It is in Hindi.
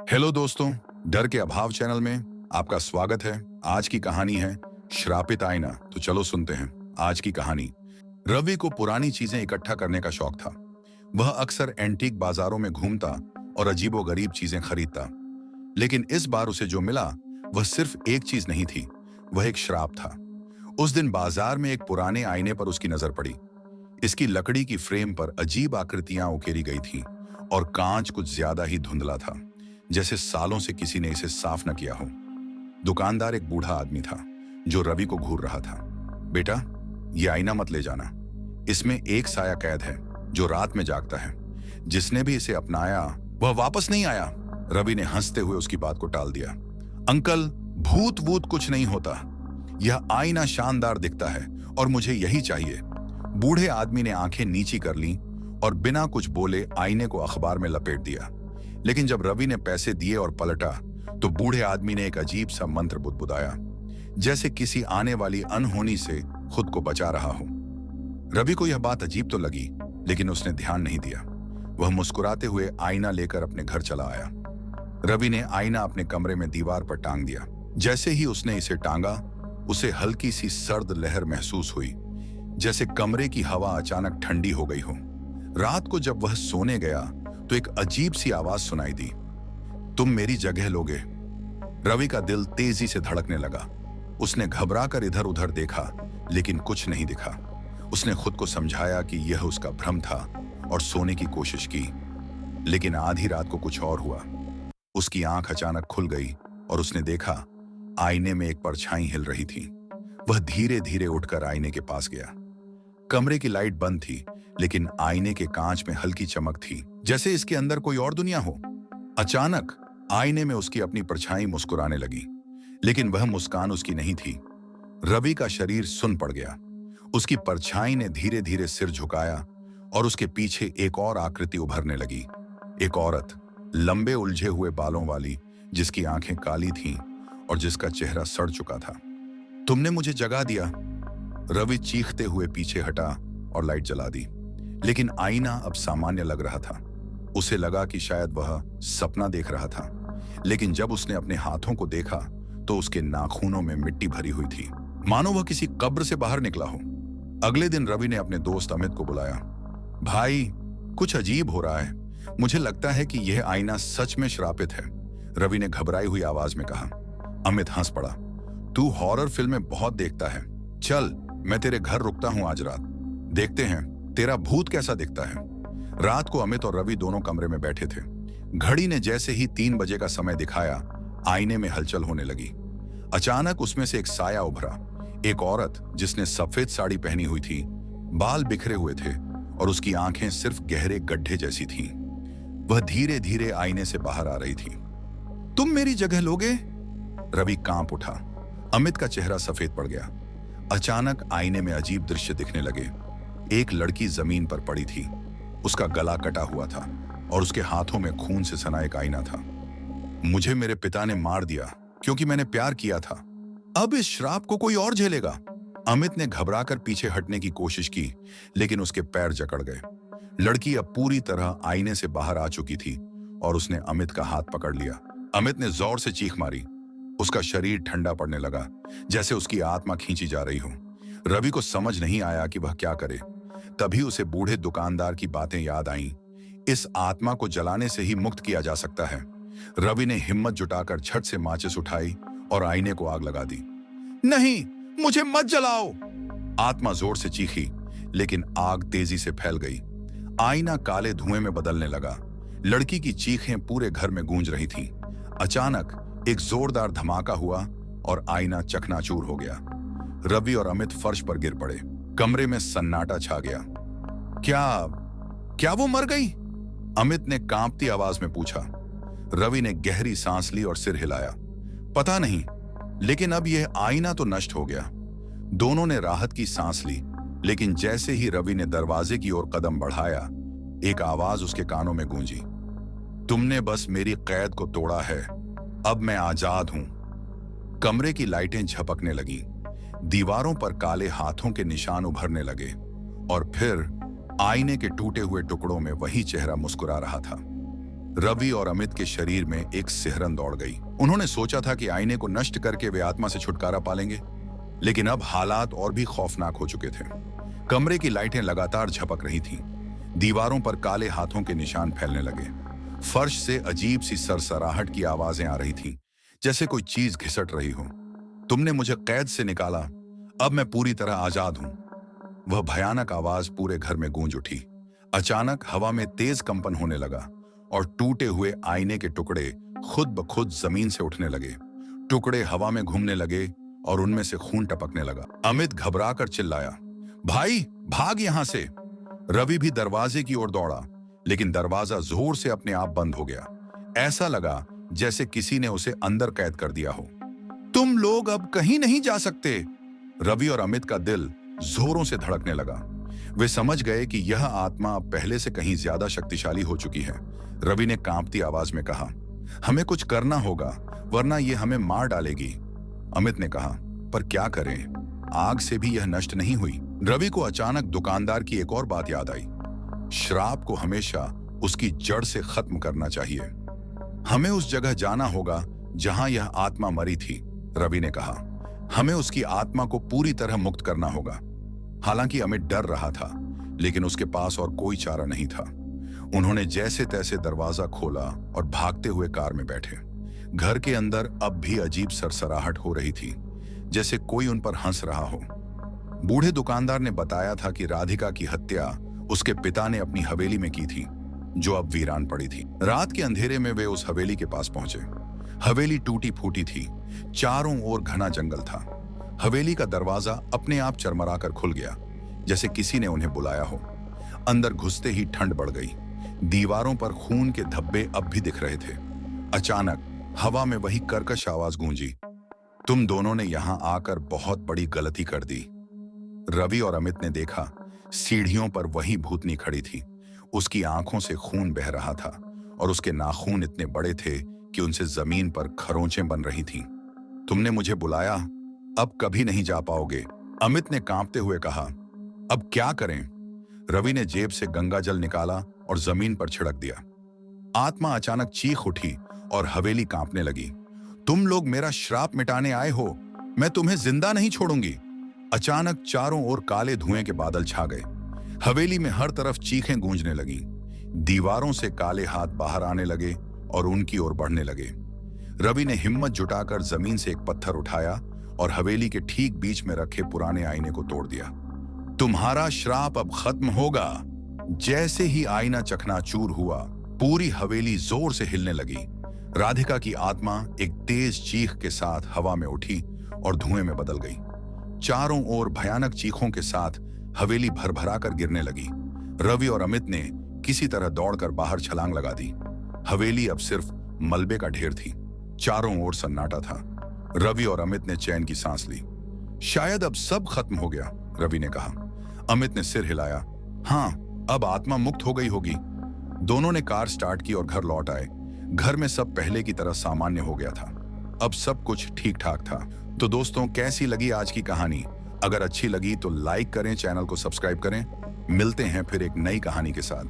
हेलो दोस्तों, डर के अभाव चैनल में आपका स्वागत है। आज की कहानी है श्रापित आईना। तो चलो सुनते हैं आज की कहानी। रवि को पुरानी चीजें इकट्ठा करने का शौक था। वह अक्सर एंटीक बाजारों में घूमता और अजीबोगरीब चीजें खरीदता। लेकिन इस बार उसे जो मिला वह सिर्फ एक चीज नहीं थी, वह एक श्राप था। उस दिन बाजार में एक पुराने आईने पर उसकी नजर पड़ी। इसकी लकड़ी की फ्रेम पर अजीब आकृतियां उकेरी गई थीं और कांच कुछ ज्यादा ही धुंधला था, जैसे सालों से किसी ने इसे साफ न किया हो। दुकानदार एक बूढ़ा आदमी था जो रवि को घूर रहा था। बेटा, ये आईना मत ले जाना। इसमें एक साया कैद है जो रात में जागता है। जिसने भी इसे अपनाया वह वापस नहीं आया। रवि ने हंसते हुए उसकी बात को टाल दिया। अंकल, भूत वूत कुछ नहीं होता। यह आईना शानदार दिखता है और मुझे यही चाहिए। बूढ़े आदमी ने आंखें नीची कर लीं और बिना कुछ बोले आईने को अखबार में लपेट दिया। लेकिन जब रवि ने पैसे दिए और पलटा तो बूढ़े आदमी ने एक अजीब सा मंत्र बुदबुदाया, जैसे किसी आने वाली अनहोनी से खुद को बचा रहा हो। रवि को यह बात अजीब तो लगी, लेकिन उसने ध्यान नहीं दिया। वह मुस्कुराते हुए आईना लेकर अपने घर चला आया। रवि ने आईना अपने कमरे में दीवार पर टांग दिया। जैसे ही उसने इसे टांगा, उसे हल्की सी सर्द लहर महसूस हुई, जैसे कमरे की हवा अचानक ठंडी हो गई हो। रात को जब वह सोने गया तो एक अजीब सी आवाज सुनाई दी, तुम मेरी जगह लोगे। रवि का दिल तेजी से धड़कने लगा। उसने घबराकर इधर उधर देखा, लेकिन कुछ नहीं दिखा। उसने खुद को समझाया कि यह उसका भ्रम था और सोने की कोशिश की। लेकिन आधी रात को कुछ और हुआ। उसकी आंख अचानक खुल गई और उसने देखा आईने में एक परछाई हिल रही थी। वह धीरे धीरे उठकर आईने के पास गया। कमरे की लाइट बंद थी, लेकिन आईने के कांच में हल्की चमक थी, जैसे इसके अंदर कोई और दुनिया हो। अचानक आईने में उसकी अपनी परछाई मुस्कुराने लगी, लेकिन वह मुस्कान उसकी नहीं थी। रवि का शरीर सुन्न पड़ गया। उसकी परछाई ने धीरे धीरे सिर झुकाया और उसके पीछे एक और आकृति उभरने लगी। एक औरत, लंबे उलझे हुए बालों वाली, जिसकी आंखें काली थीं और जिसका चेहरा सड़ चुका था। तुमने मुझे जगा दिया। रवि चीखते हुए पीछे हटा और लाइट जला दी। लेकिन आईना अब सामान्य लग रहा था। उसे लगा कि शायद वह सपना देख रहा था। लेकिन जब उसने अपने हाथों को देखा तो उसके नाखूनों में मिट्टी भरी हुई थी, मानो वह किसी कब्र से बाहर निकला हो। अगले दिन रवि ने अपने दोस्त अमित को बुलाया। भाई, कुछ अजीब हो रहा है। मुझे लगता है कि यह आईना सच में श्रापित है, रवि ने घबराई हुई आवाज में कहा। अमित हंस पड़ा। तू हॉरर फिल्में बहुत देखता है। चल, मैं तेरे घर रुकता हूं आज रात। देखते हैं तेरा भूत कैसा दिखता है। रात को अमित और रवि दोनों कमरे में बैठे थे। घड़ी ने जैसे ही 3 बजे का समय दिखाया, आईने में हलचल होने लगी। अचानक उसमें से एक साया उभरा। एक औरत जिसने सफेद साड़ी पहनी हुई थी, बाल बिखरे हुए थे और उसकी आंखें सिर्फ गहरे गड्ढे जैसी थीं। वह धीरे धीरे आईने से बाहर आ रही थी। तुम मेरी जगह लोगे? रवि कांप उठा। अमित का चेहरा सफेद पड़ गया। अचानक आईने में अजीब दृश्य दिखने लगे। एक लड़की जमीन पर पड़ी थी। उसका गला कटा हुआ था और उसके हाथों में खून से सना एक आईना था। मुझे मेरे पिता ने मार दिया क्योंकि मैंने प्यार किया था। अब इस श्राप को कोई और झेलेगा। अमित ने घबराकर पीछे हटने की कोशिश की, लेकिन उसके पैर जकड़ गए। लड़की अब पूरी तरह आईने से बाहर आ चुकी थी और उसने अमित का हाथ पकड़ लिया। अमित ने जोर से चीख मारी। उसका शरीर ठंडा पड़ने लगा, जैसे उसकी आत्मा खींची जा रही हो। रवि को समझ नहीं आया कि वह क्या करे। तभी उसे बूढ़े दुकानदार की बातें याद आईं। इस आत्मा को जलाने से ही मुक्त किया जा सकता है। रवि ने हिम्मत जुटाकर झट से माचिस उठाई और आईने को आग लगा दी। नहीं, मुझे मत जलाओ, आत्मा जोर से चीखी, लेकिन आग तेजी से फैल गई। आईना काले धुएं में बदलने लगा। लड़की की चीखें पूरे घर में गूंज रही थीं। अचानक एक जोरदार धमाका हुआ और आईना चकनाचूर हो गया। रवि और अमित फर्श पर गिर पड़े। कमरे में सन्नाटा छा गया। क्या वो मर गई? अमित ने कांपती आवाज में पूछा। रवि ने गहरी सांस ली और सिर हिलाया। पता नहीं, लेकिन अब यह आईना तो नष्ट हो गया। दोनों ने राहत की सांस ली, लेकिन जैसे ही रवि ने दरवाजे की ओर कदम बढ़ाया, एक आवाज उसके कानों में गूंजी। तुमने बस मेरी कैद को तोड़ा है, अब मैं आजाद हूं। कमरे की लाइटें झपकने लगीं। दीवारों पर काले हाथों के निशान उभरने लगे और फिर आईने के टूटे हुए टुकड़ों में वही चेहरा मुस्कुरा रहा था। रवि और अमित के शरीर में एक सिहरन दौड़ गई। उन्होंने सोचा था कि आईने को नष्ट करके वे आत्मा से छुटकारा पालेंगे, लेकिन अब हालात और भी खौफनाक हो चुके थे। कमरे की लाइटें लगातार झपक रही थीं। दीवारों पर काले हाथों के निशान फैलने लगे। फर्श से अजीब सी सरसराहट की आवाजें आ रही थीं, जैसे कोई चीज घिसट रही हो। तुमने मुझे कैद से निकाला, अब मैं पूरी तरह आजाद हूं। वह भयानक आवाज पूरे घर में गूंज उठी। अचानक हवा में तेज कंपन होने लगा और टूटे हुए आईने के टुकड़े खुद ब खुद जमीन से उठने लगे। टुकड़े हवा में घूमने लगे और उनमें से खून टपकने लगा। अमित घबराकर चिल्लाया, भाई भाग यहां से। रवि भी दरवाजे की ओर दौड़ा, लेकिन दरवाजा जोर से अपने आप बंद हो गया। ऐसा लगा जैसे किसी ने उसे अंदर कैद कर दिया हो। तुम लोग अब कहीं नहीं जा सकते। रवि और अमित का दिल जोरों से धड़कने लगा। वे समझ गए कि यह आत्मा अब पहले से कहीं ज्यादा शक्तिशाली हो चुकी है। रवि ने कांपती आवाज में कहा, हमें कुछ करना होगा, वरना ये हमें मार डालेगी। अमित ने कहा, पर क्या करें, आग से भी यह नष्ट नहीं हुई। रवि को अचानक दुकानदार की एक और बात याद आई। श्राप को हमेशा उसकी जड़ से खत्म करना चाहिए। हमें उस जगह जाना होगा जहां यह आत्मा मरी थी, रवि ने कहा। हमें उसकी आत्मा को पूरी तरह मुक्त करना होगा। हालांकि अमित डर रहा था, लेकिन उसके पास और कोई चारा नहीं था। उन्होंने जैसे तैसे दरवाजा खोला और भागते हुए कार में बैठे। घर के अंदर अब भी अजीब सरसराहट हो रही थी, जैसे कोई उन पर हंस रहा हो। बूढ़े दुकानदार ने बताया था कि राधिका की हत्या उसके पिता ने अपनी हवेली में की थी, जो अब वीरान पड़ी थी। रात के अंधेरे में वे उस हवेली के पास पहुंचे। हवेली टूटी फूटी थी, चारों ओर घना जंगल था। हवेली का दरवाजा अपने आप चरमराकर खुल गया, जैसे किसी ने उन्हें बुलाया हो। अंदर घुसते ही ठंड बढ़ गई। दीवारों पर खून के धब्बे अब भी दिख रहे थे। अचानक हवा में वही कर्कश आवाज गूंजी, तुम दोनों ने यहां आकर बहुत बड़ी गलती कर दी। रवि और अमित ने देखा, सीढ़ियों पर वही भूतनी खड़ी थी। उसकी आंखों से खून बह रहा था और उसके नाखून इतने बड़े थे कि उनसे जमीन पर खरोंचें बन रही थीं। तुमने मुझे बुलाया, अब कभी नहीं जा पाओगे, अमित ने कांपते हुए कहा। अब क्या करें? रवि ने जेब से गंगा जल निकाला और जमीन पर छिड़क दिया। आत्मा अचानक चीख उठी और हवेली कांपने लगी। तुम लोग मेरा श्राप मिटाने आए हो, मैं तुम्हें जिंदा नहीं छोड़ूंगी। अचानक चारों ओर काले धुएं के बादल छा गए। हवेली में हर तरफ चीखें गूंजने लगी। दीवारों से काले हाथ बाहर आने लगे और उनकी ओर बढ़ने लगे। रवि ने हिम्मत जुटाकर जमीन से एक पत्थर उठाया और हवेली के ठीक बीच में रखे पुराने आईने को तोड़ दिया। तुम्हारा श्राप अब खत्म होगा। जैसे ही आईना चकनाचूर हुआ, पूरी हवेली जोर से हिलने लगी। राधिका की आत्मा एक तेज चीख के साथ हवा में उठी और धुएं में बदल गई। चारों ओर भयानक चीखों के साथ हवेली भरभरा कर गिरने लगी। रवि और अमित ने किसी तरह दौड़कर बाहर छलांग लगा दी। हवेली अब सिर्फ मलबे का ढेर थी। चारों ओर सन्नाटा था। रवि और अमित ने चैन की सांस ली। शायद अब सब खत्म हो गया, रवि ने कहा। अमित ने सिर हिलाया। हाँ, अब आत्मा मुक्त हो गई होगी। दोनों ने कार स्टार्ट की और घर लौट आए। घर में सब पहले की तरह सामान्य हो गया था। अब सब कुछ ठीक ठाक था। तो दोस्तों, कैसी लगी आज की कहानी? अगर अच्छी लगी तो लाइक करें, चैनल को सब्सक्राइब करें। मिलते हैं फिर एक नई कहानी के साथ।